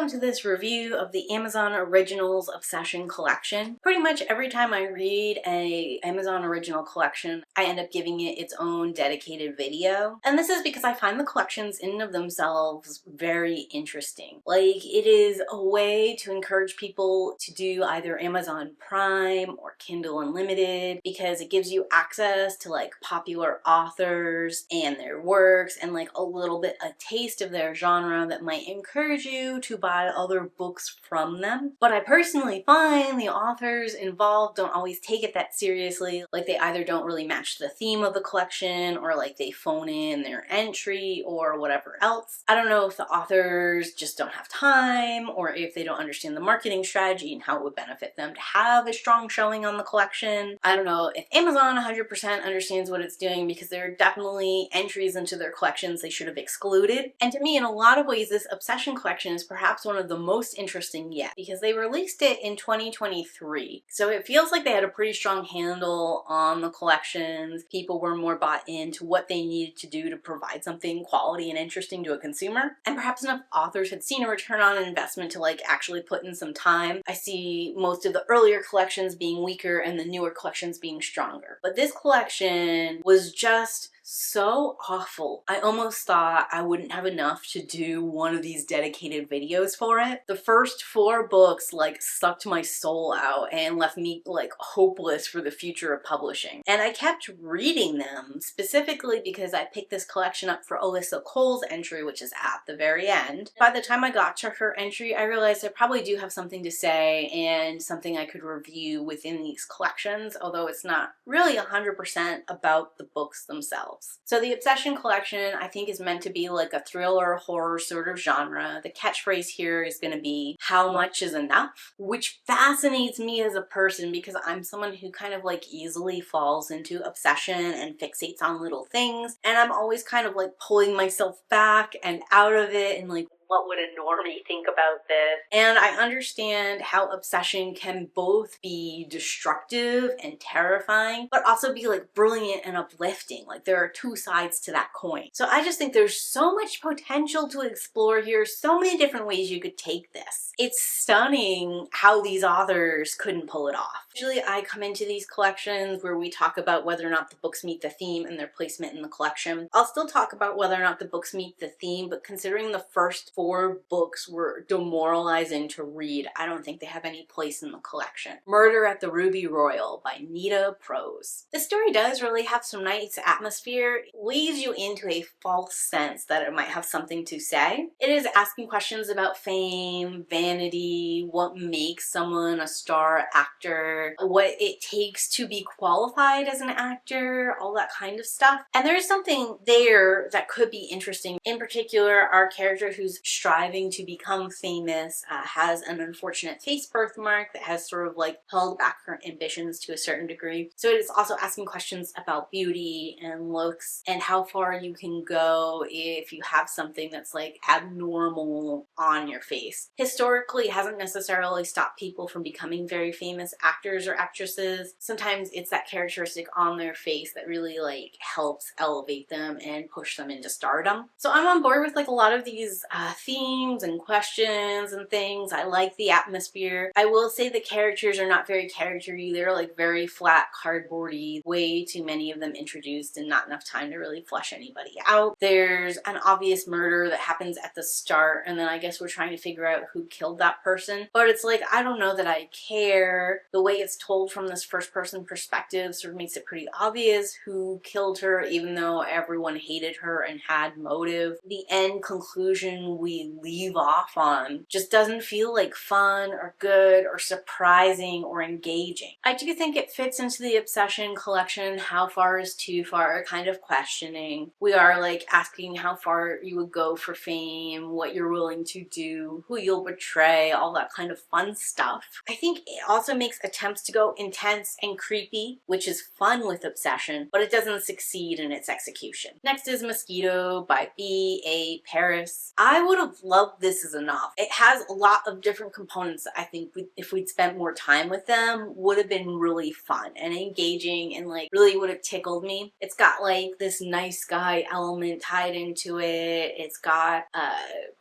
welcome to this review of the Amazon Originals Obsession Collection. Pretty much every time I read a Amazon Original collection, I end up giving it its own dedicated video. And this is because I find the collections in and of themselves very interesting. Like, it is a way to encourage people to do either Amazon Prime or Kindle Unlimited because it gives you access to like popular authors and their works and like a little bit a taste of their genre that might encourage you to buy other books from them. But I personally find the authors involved don't always take it that seriously. Like, they either don't really match the theme of the collection or like they phone in their entry or whatever else. I don't know if the authors just don't have time or if they don't understand the marketing strategy and how it would benefit them to have a strong showing on the collection. I don't know if Amazon 100% understands what it's doing because there are definitely entries into their collections they should have excluded. And to me, in a lot of ways, this Obsession collection is perhaps one of the most interesting yet because they released it in 2023. So it feels like they had a pretty strong handle on the collections. People were more bought into what they needed to do to provide something quality and interesting to a consumer. And perhaps enough authors had seen a return on investment to like actually put in some time. I see most of the earlier collections being weaker and the newer collections being stronger. But this collection was just so awful. I almost thought I wouldn't have enough to do one of these dedicated videos for it. The first 4 books like sucked my soul out and left me like hopeless for the future of publishing. And I kept reading them specifically because I picked this collection up for Alyssa Cole's entry, which is at the very end. By the time I got to her entry, I realized I probably do have something to say and something I could review within these collections, although it's not really 100% about the books themselves. So the Obsession collection, I think, is meant to be like a thriller horror sort of genre. The catchphrase here is going to be how much is enough, which fascinates me as a person because I'm someone who kind of like easily falls into obsession and fixates on little things, and I'm always kind of like pulling myself back and out of it and like, what would a normie think about this? And I understand how obsession can both be destructive and terrifying, but also be like brilliant and uplifting. Like, there are 2 sides to that coin. So I just think there's so much potential to explore here, so many different ways you could take this. It's stunning how these authors couldn't pull it off. Usually I come into these collections where we talk about whether or not the books meet the theme and their placement in the collection. I'll still talk about whether or not the books meet the theme, but considering the first 4 books were demoralizing to read, I don't think they have any place in the collection. Murder at the Ruby Royal by Nita, Prose. The story does really have some nice atmosphere. It leads you into a false sense that it might have something to say. It is asking questions about fame, vanity, what makes someone a star actor, what it takes to be qualified as an actor, all that kind of stuff. And there's something there that could be interesting. In particular, our character who's striving to become famous has an unfortunate face birthmark that has sort of like held back her ambitions to a certain degree. So it is also asking questions about beauty and looks and how far you can go if you have something that's like abnormal on your face. Historically, it hasn't necessarily stopped people from becoming very famous actors or actresses. Sometimes it's that characteristic on their face that really like helps elevate them and push them into stardom. So I'm on board with like a lot of these themes and questions and things. I like the atmosphere. I will say the characters are not very character-y. They're like very flat, cardboardy, way too many of them introduced and not enough time to really flesh anybody out. There's an obvious murder that happens at the start and then I guess we're trying to figure out who killed that person. But it's like, I don't know that I care. The way it's told from this first-person perspective sort of makes it pretty obvious who killed her, even though everyone hated her and had motive. The end conclusion we leave off on just doesn't feel like fun or good or surprising or engaging. I do think it fits into the Obsession collection, how far is too far kind of questioning. We are like asking how far you would go for fame, what you're willing to do, who you'll betray, all that kind of fun stuff. I think it also makes attempts to go intense and creepy, which is fun with Obsession, but it doesn't succeed in its execution. Next is Mosquito by B.A. Paris. I would would have loved This Is Enough. It has a lot of different components that I think if we'd spent more time with them would have been really fun and engaging and like really would have tickled me. It's got like this nice guy element tied into it. It's got a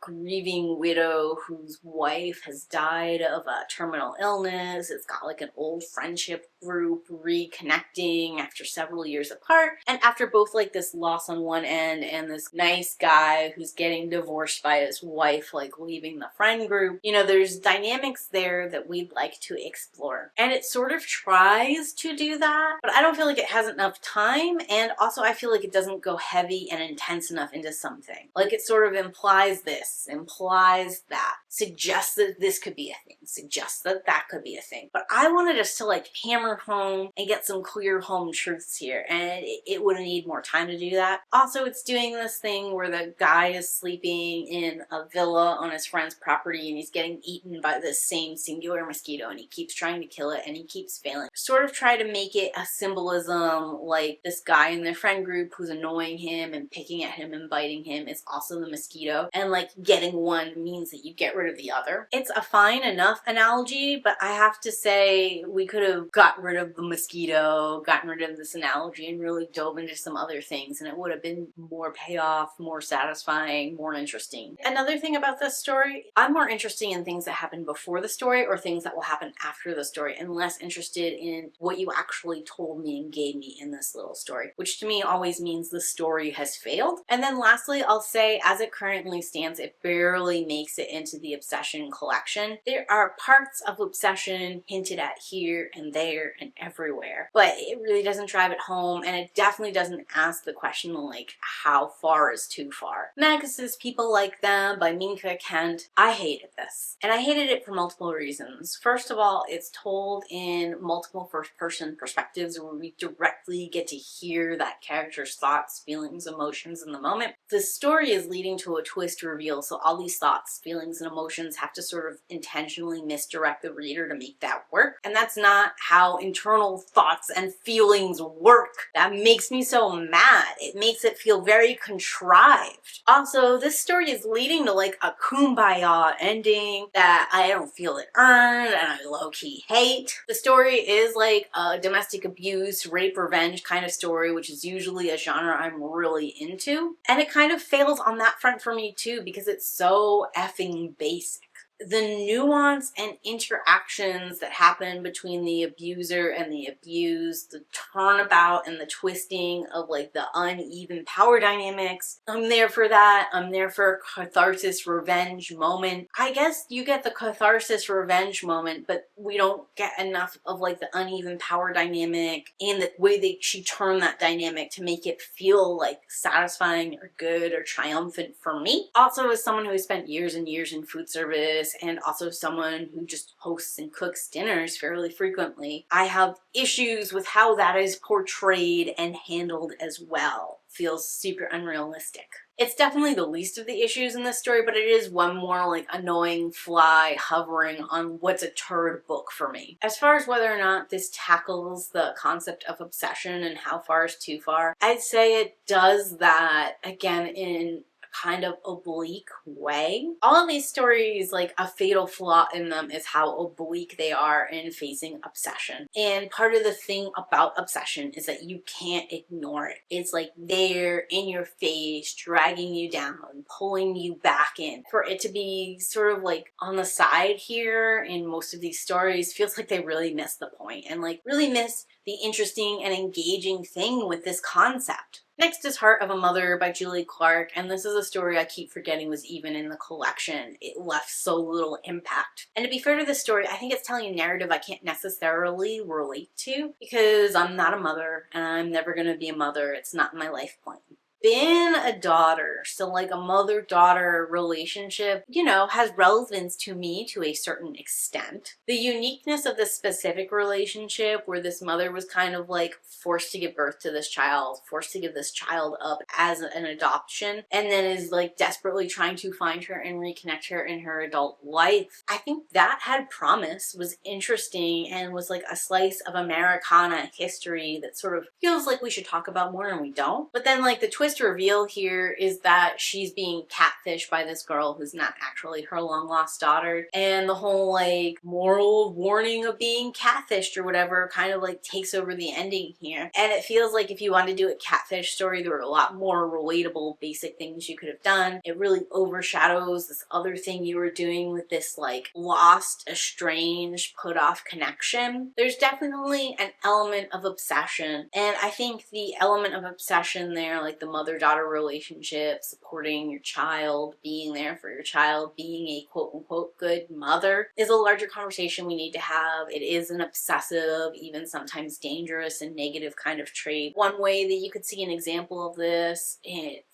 grieving widow whose wife has died of a terminal illness. It's got like an old friendship group reconnecting after several years apart, and after both like this loss on one end and this nice guy who's getting divorced by his wife like leaving the friend group, you know, there's dynamics there that we'd like to explore, and it sort of tries to do that, but I don't feel like it has enough time, and also I feel like it doesn't go heavy and intense enough into something. Like it sort of implies this, implies that, suggests that this could be a thing, suggests that that could be a thing, but I wanted us to like hammer home and get some clear home truths here, and it would need more time to do that. Also, it's doing this thing where the guy is sleeping in a villa on his friend's property and he's getting eaten by this same singular mosquito, and he keeps trying to kill it and he keeps failing. Sort of try to make it a symbolism, like this guy in their friend group who's annoying him and picking at him and biting him is also the mosquito, and like getting one means that you get rid of the other. It's a fine enough analogy, but I have to say we could have got rid of the mosquito, gotten rid of this analogy, and really dove into some other things, and it would have been more payoff, more satisfying, more interesting. Another thing about this story, I'm more interested in things that happen before the story or things that will happen after the story, and less interested in what you actually told me and gave me in this little story, which to me always means the story has failed. And then lastly, I'll say, as it currently stands, it barely makes it into the Obsession collection. There are parts of Obsession hinted at here and there and everywhere, but it really doesn't drive it home, and it definitely doesn't ask the question like, how far is too far? Next, People Like Them by Minka Kent. I hated this, and I hated it for multiple reasons. First of all, it's told in multiple first-person perspectives where we directly get to hear that character's thoughts, feelings, emotions in the moment. The story is leading to a twist reveal, so all these thoughts, feelings, and emotions have to sort of intentionally misdirect the reader to make that work, and that's not how internal thoughts and feelings work. That makes me so mad. It makes it feel very contrived. Also, this story is leading to like a kumbaya ending that I don't feel it earned and I low-key hate. The story is like a domestic abuse, rape, revenge kind of story, which is usually a genre I'm really into. And it kind of fails on that front for me too, because it's so effing basic. The nuance and interactions that happen between the abuser and the abused, the turnabout and the twisting of like the uneven power dynamics, I'm there for that. I'm there for a catharsis revenge moment. I guess you get the catharsis revenge moment, but we don't get enough of like the uneven power dynamic and the way she turned that dynamic to make it feel like satisfying or good or triumphant for me. Also, as someone who has spent years and years in food service, and also someone who just hosts and cooks dinners fairly frequently, I have issues with how that is portrayed and handled as well. Feels super unrealistic. It's definitely the least of the issues in this story, but it is one more like annoying fly hovering on what's a turd book for me. As far as whether or not this tackles the concept of obsession and how far is too far, I'd say it does that, again, in kind of oblique way. All of these stories, like a fatal flaw in them is how oblique they are in facing obsession. And part of the thing about obsession is that you can't ignore it. It's like there in your face, dragging you down, pulling you back in. For it to be sort of like on the side here in most of these stories feels like they really miss the point and like really miss the interesting and engaging thing with this concept. Next is Heart of a Mother by Julie Clark, and this is a story I keep forgetting was even in the collection. It left so little impact. And to be fair to this story, I think it's telling a narrative I can't necessarily relate to because I'm not a mother and I'm never going to be a mother. It's not in my life plan. Been a daughter, so like a mother-daughter relationship, you know, has relevance to me to a certain extent. The uniqueness of this specific relationship where this mother was kind of like forced to give birth to this child, forced to give this child up as an adoption, and then is like desperately trying to find her and reconnect her in her adult life. I think that had promise, was interesting, and was like a slice of Americana history that sort of feels like we should talk about more and we don't. But then like the twist twist reveal here is that she's being catfished by this girl who's not actually her long lost daughter, and the whole like moral warning of being catfished or whatever kind of like takes over the ending here. And it feels like if you wanted to do a catfish story, there were a lot more relatable basic things you could have done. It really overshadows this other thing you were doing with this like lost, estranged, put off connection. There's definitely an element of obsession, and I think the element of obsession there, like the mother-daughter relationship, supporting your child, being there for your child, being a quote-unquote good mother, is a larger conversation we need to have. It is an obsessive, even sometimes dangerous and negative kind of trait. One way that you could see an example of this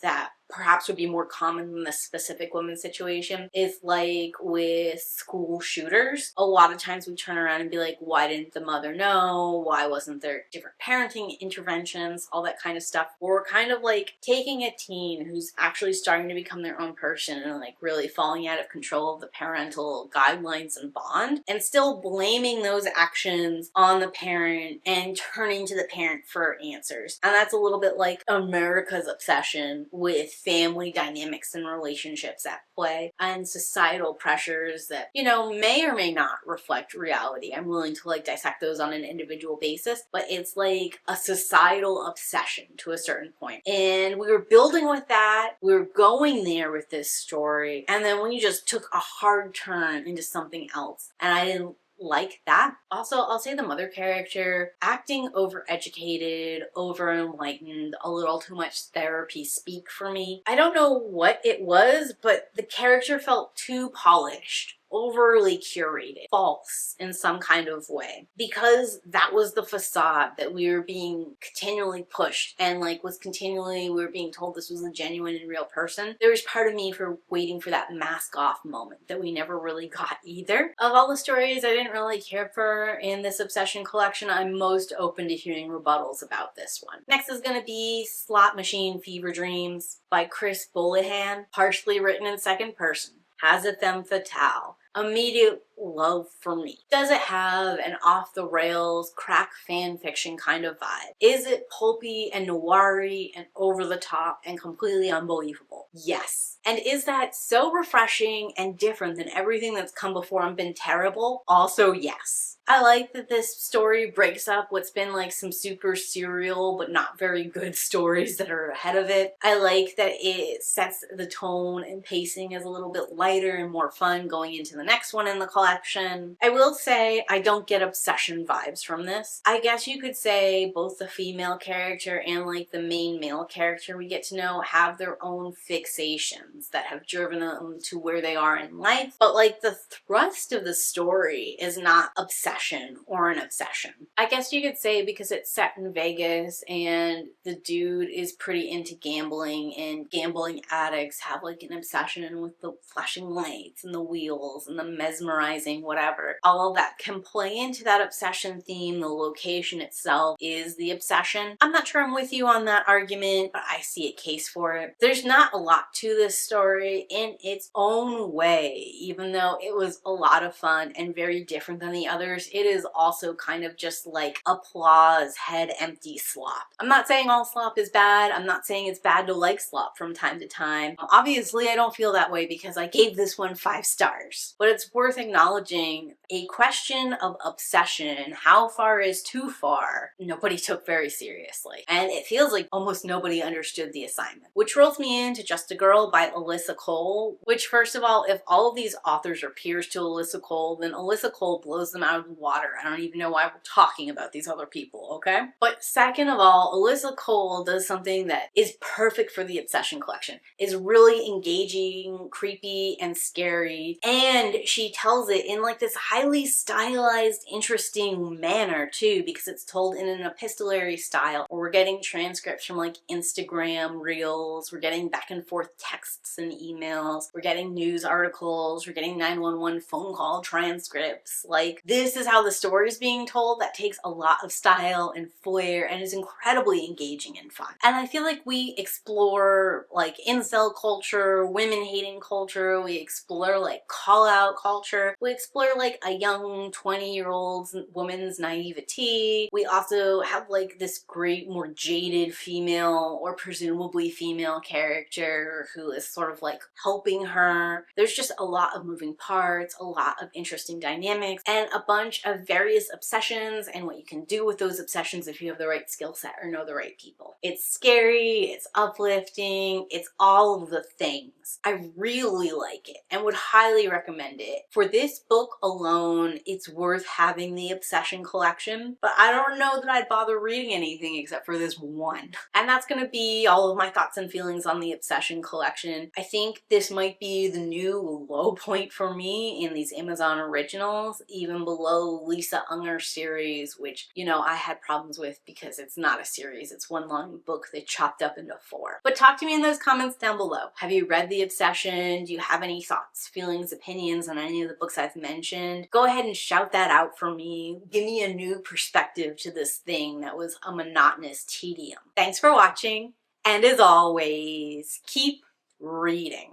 that perhaps would be more common than the specific women's situation is like with school shooters. A lot of times we turn around and be like, why didn't the mother know? Why wasn't there different parenting interventions? All that kind of stuff. Or kind of like taking a teen who's actually starting to become their own person and like really falling out of control of the parental guidelines and bond, and still blaming those actions on the parent and turning to the parent for answers. And that's a little bit like America's obsession with family dynamics and relationships at play and societal pressures that, you know, may or may not reflect reality. I'm willing to like dissect those on an individual basis, but it's like a societal obsession to a certain point. And we were building with that, we were going there with this story, and then we just took a hard turn into something else, and I didn't like that. Also, I'll say the mother character acting overeducated, over enlightened, a little too much therapy speak for me. I don't know what it was, but the character felt too polished, overly curated, false in some kind of way, because that was the facade that we were being continually pushed, and like we were being told this was a genuine and real person. There was part of me for waiting for that mask off moment that we never really got either. Of all the stories I didn't really care for in this Obsession collection, I'm most open to hearing rebuttals about this one. Next is going to be Slot Machine Fever Dreams by Bohlalian, partially written in second person. Has a femme fatale. Immediate love for me. Does it have an off-the-rails crack fan fiction kind of vibe? Is it pulpy and noir-y and over-the-top and completely unbelievable? Yes. And is that so refreshing and different than everything that's come before and been terrible? Also yes. I like that this story breaks up what's been like some super serial but not very good stories that are ahead of it. I like that it sets the tone and pacing as a little bit lighter and more fun going into the next one in the collection. I will say I don't get obsession vibes from this. I guess you could say both the female character and like the main male character we get to know have their own fixations that have driven them to where they are in life, but like the thrust of the story is not obsession or an obsession. I guess you could say because it's set in Vegas and the dude is pretty into gambling, and gambling addicts have like an obsession with the flashing lights and the wheels and the mesmerizing whatever. All of that can play into that obsession theme. The location itself is the obsession. I'm not sure I'm with you on that argument, but I see a case for it. There's not a lot to this story in its own way, even though it was a lot of fun and very different than the others. It is also kind of just like applause, head empty slop. I'm not saying all slop is bad. I'm not saying it's bad to like slop from time to time. Obviously, I don't feel that way because I gave this one 5 stars. But it's worth acknowledging a question of obsession. How far is too far? Nobody took very seriously. And it feels like almost nobody understood the assignment. Which rolls me into Just a Girl by Alyssa Cole, which first of all, if all of these authors are peers to Alyssa Cole, then Alyssa Cole blows them out of the water. I don't even know why we're talking about these other people, okay? But second of all, Alyssa Cole does something that is perfect for the Obsession collection. Is really engaging, creepy, and scary, and she tells it in like this highly stylized, interesting manner too, because it's told in an epistolary style, or we're getting transcripts from like Instagram reels, we're getting back and forth texts and emails, we're getting news articles, we're getting 911 phone call transcripts. Like, this is how the story is being told. That takes a lot of style and flair and is incredibly engaging and fun. And I feel like we explore like incel culture, women hating culture, we explore like call out culture, we We explore like a young 20-year-old woman's naivety. We also have like this great, more jaded female, or presumably female, character who is sort of like helping her. There's just a lot of moving parts, a lot of interesting dynamics, and a bunch of various obsessions and what you can do with those obsessions if you have the right skill set or know the right people. It's scary, it's uplifting, it's all of the things. I really like it and would highly recommend it. For this book alone, it's worth having the Obsession collection, but I don't know that I'd bother reading anything except for this one. And that's gonna be all of my thoughts and feelings on the Obsession collection. I think this might be the new low point for me in these Amazon originals, even below Lisa Unger's series, which, you know, I had problems with because it's not a series, it's one long book they chopped up into 4. But talk to me in those comments down below. Have you read the Obsession? Do you have any thoughts, feelings, opinions on any of the books I've mentioned? Go ahead and shout that out for me. Give me a new perspective to this thing that was a monotonous tedium. Thanks for watching, and as always, keep reading.